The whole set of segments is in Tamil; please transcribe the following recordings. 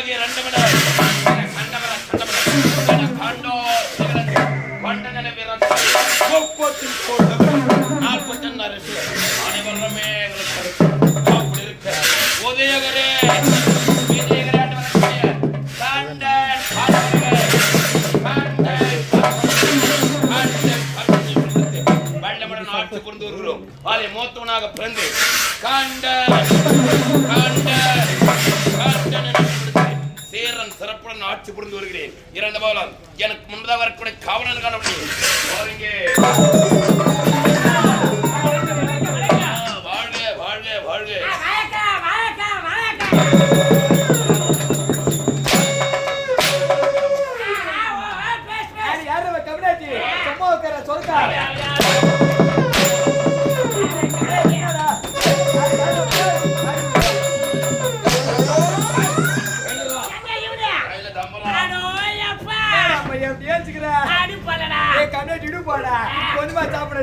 ಬಗೆ ರಂಡಮಡ ಕನ್ನಮರ ಕಾಂಡೋ ಬಂಡನನ ವಿರತ கோப்பத்தின் கோட்டங்கள் 46 அரசு அனைவருமே அப்படி இருக்க உதயகரே விஜயகரே மூத்தவனாக பிறந்து சேரன் சிறப்புடன் ஆட்சி புரிந்து வருகிறேன். இறந்த போலாம் எனக்கு முன்பதாக வரக்கூடிய காவலன் காணவில்லை. வாழ்க வாழ்க வாழ்க.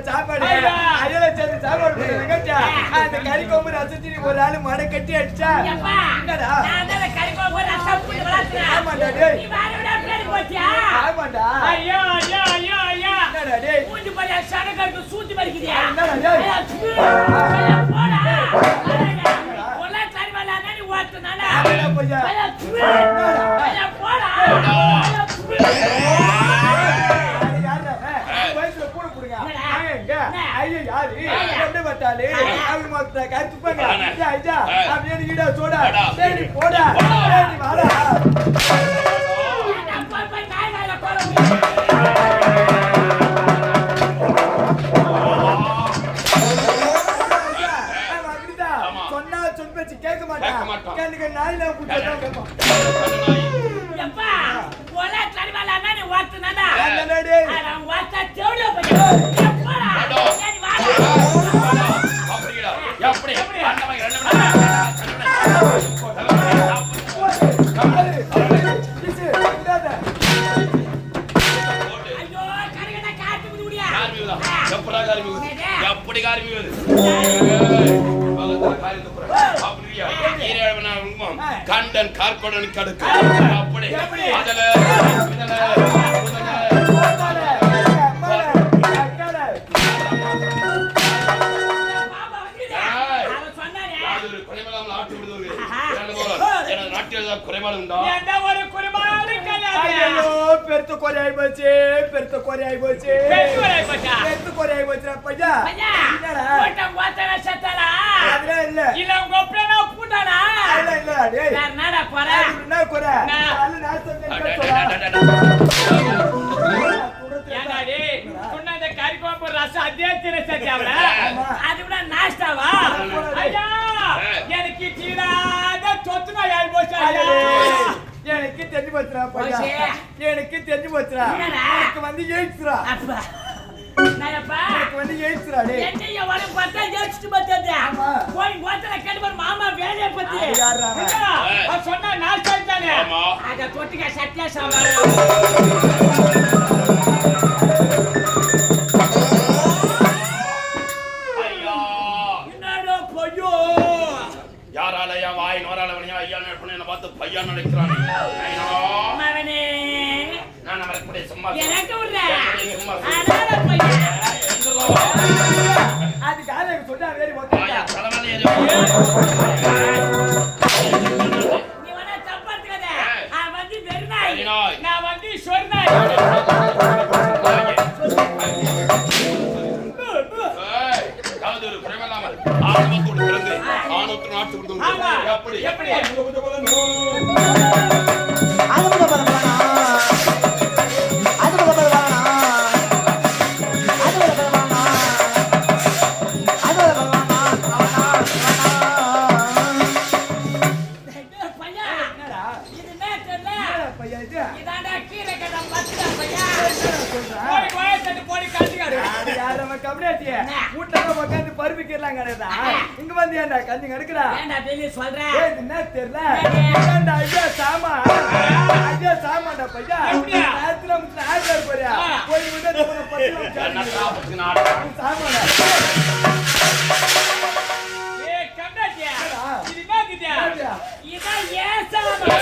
சாப்பாடு அந்த கறி கோம்பு ரசத்தி ஒரு ஆளு மடை கட்டி அடிச்சா ஆமாண்டா சூத்தி பறிக்கிறியா சொன்னா சொல் பேச்சு கேட்க மாட்டான் நாயில கண்டன் கார்கோடன் கடுக்கு அப்படி அதுல பெருத்து கொரையாய் போச்சு பெருத்து கொரையாய் போச்சு பெருத்து கொரையாய் போச்சு பையா என்னடா ஓட்டம் வாத்தல சத்தலா அதுல இல்ல இல்ல கோப்ரனா பூட்டானா இல்ல இல்ல டேய் என்னடா கொர என்ன கொர நாலு ஏண்டா டேய் சொன்னத கறிகோம்பு ரசம் அதே திரே சத்தியாவல அதுல நாஸ்டாவா ஐயா எனக்கு கீழாத தொத்துனா யாய் போச்சு எனக்கு தெரிஞ்சு போச்சுடா பையா எனக்கு தெரிஞ்சு போச்சுடா எனக்கு வந்து ஏய்ச்சுடா அப்பா நாயப்பா எனக்கு வந்து ஏய்ச்சுடா டேய் என்னைய வர பார்த்தா ஏய்ச்சிட்டு பார்த்தா போய் போத்தல கேட்டு மாமா வேலைய பத்தி யாரா அவ சொன்னா நான் சொல்றேனே அத தொட்டிக்க சத்தியா சாவாரு ஐயா என்னடா பொய்யோ யாராலயா வாய் நோராலவனியா ஐயா என்ன பார்த்து பையா நினைக்கிறான் மவனே நான் அவருக்கு சும்மா எனக்கு விடுற அடால பையா அது காலை சொன்னா வேறி போட்டா தலைமலை நீ வர தப்பறதுக்கடா ஆ வந்து வெறுநாய் நான் வந்து சொர்நாய் காதரு பிரேமலாமல் ஆணவத்தோடு பிறந்து ஆணவத்து நாட்டு கொடுத்து எப்படி எப்படி இங்க வந்து ஏண்டா கஞ்சி எடுக்கடா ஏண்டா டெய்லி சொல்றேன் என்ன தெரியல ஏண்டா ஐயா சாமா ஐயா சாமாடா பையா நேத்துல முத்து ஆயிரம் போறியா போய் விட நம்ம பத்தி என்ன சாப்பிட்டு நாடா சாமாடா ஏ கண்டாச்சியா இது என்ன கிட்டியா இதான் ஏ சாமா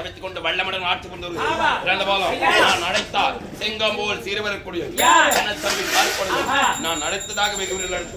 வைத்துக் கொண்டு வல்லமுடன் ஆட்சி கொண்டு நான் அழைத்தால் செங்கம் போல் சீரவரக்கூடிய நான் அழைத்ததாக வெகுவர்கள்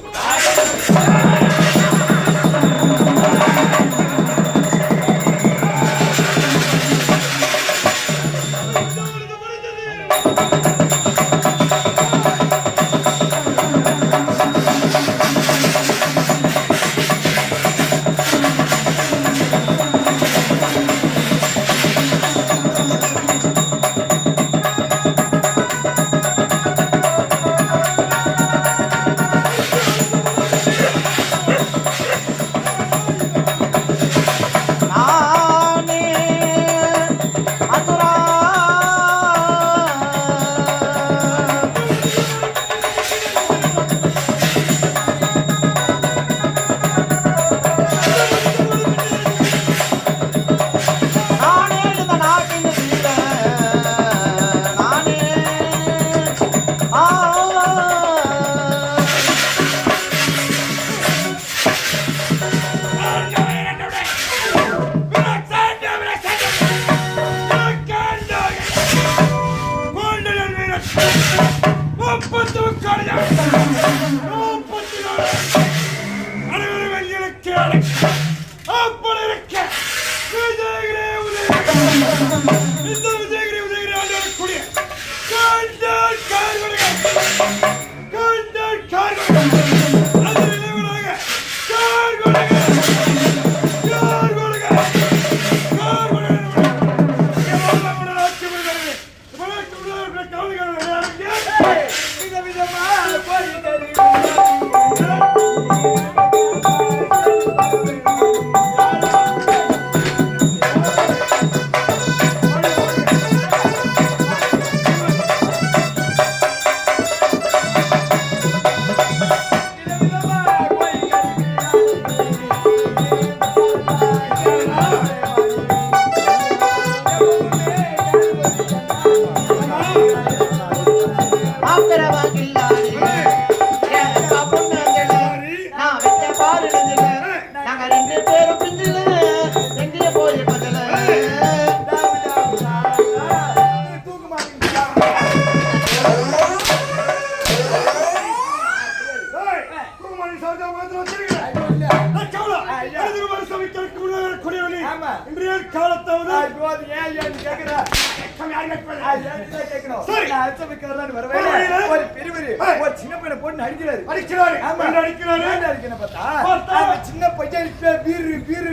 சின்ன பையன் வீர்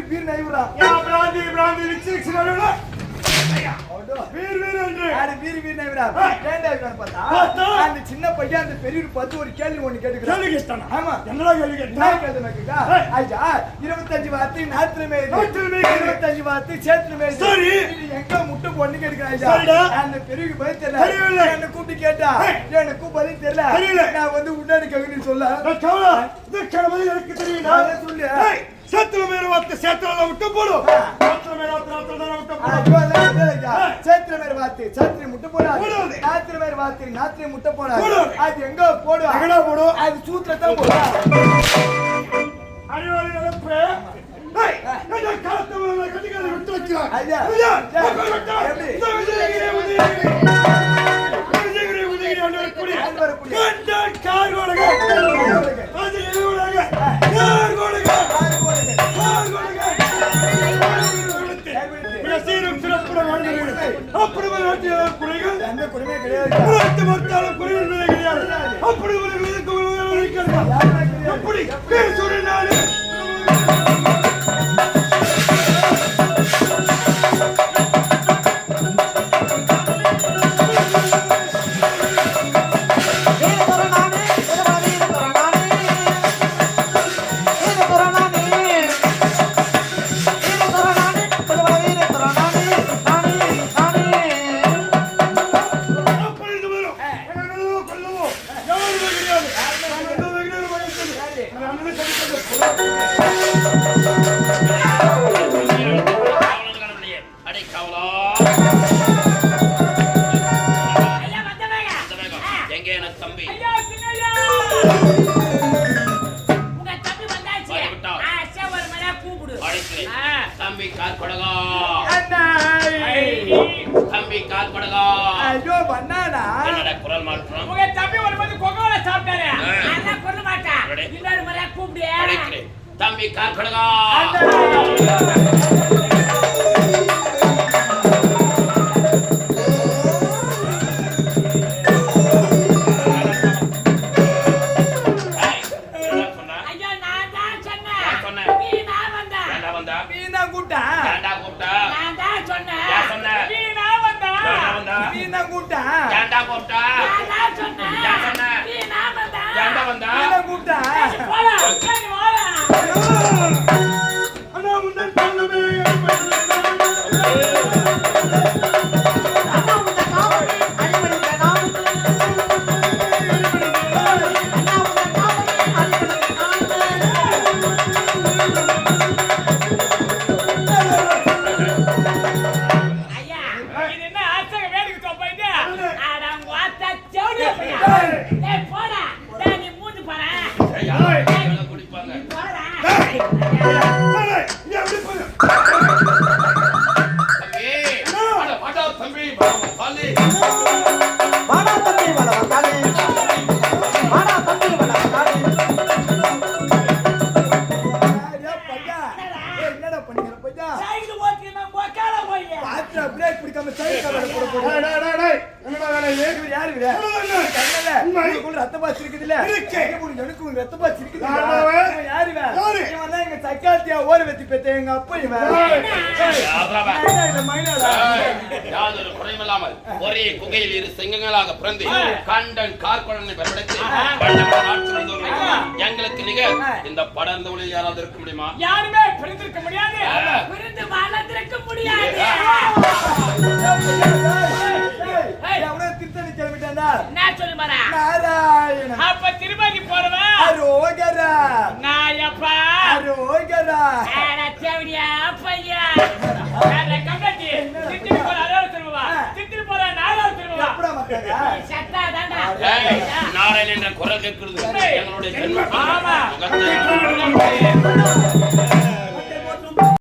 வீர் நைவுடா சின்ன பையன் அந்த பெரிய பார்த்து ஒரு கேள்வி ஒண்ணு கேட்டுக்கிறான். ஆமா என்னடா கேள்வி கேட்டா 25 வார்த்தை நாத்திரமே 25 வார்த்தை சேத்திரமே சரி எங்க முட்டை பொண்ணு கேட்கிறாங்க. அந்த பெரிய பதில் தெரியல. என்ன கூப்பிட்டு கேட்டா எனக்கு பதில் தெரியல. நான் வந்து உடனே கேட்கணும்னு சொல்ல எனக்கு தெரியும் சொல்லு. சேத்துல மேல வார்த்தை சேத்துல விட்டு போடும். சேத்துல மேல வார்த்தை சேத்திரி முட்டை போடாது. நாத்திர மேல வார்த்தை நாத்திரி முட்டை போடாது. அது எங்க போடும் எங்கடா போடும் அது சூத்துல தான் போடும். அறிவாளி நினைப்பு காலத்தை கட்டிக்காத விட்டு வைக்கிறான். Hey! அழைக்கிறேன். தம்பி கால் கொடகா, அண்ணா தம்பி கால் கொடகா. ஐயோ பண்ணாடா என்னடா குரல் மாற்றம்? உங்க தம்பி ஒரு வந்து கொக்கோல சாப்பிட்டாரு. அதான் கொல்ல மாட்டா. இன்னொரு முறை கூப்பிடு. அழைக்கிறேன். தம்பி கால் கொடகா. ஒரே குகையில் இரு சிங்கங்களாக பிறந்து கண்டன் கார்கொடனை வரவழைத்து எங்களுக்கு நிகர் இந்த படர்ந்த ஒளியில் யாராவது இருக்க முடியுமா? யாருமே பிரிந்திருக்க முடியாது. பிரிந்து வாழ்ந்திருக்க முடியாது. திருத்தணி கிளம்பிட்டாண்டா. நான் சொல்லு மாறா. நாராயண. அப்ப திருப்பதி போறவா? அரோகரா. நாயப்பா. அரோகரா. தேவடியா பையா. நான் கம்பட்டி. திருப்பதி போற அரோகரா திருவா. திருப்பதி போற நாராயண திருவா. எப்படா மக்களா? சட்டா தாண்டா. நாராயண என்ற குரல் கேட்கிறது எங்களுடைய ஜென்மம். ஆமா.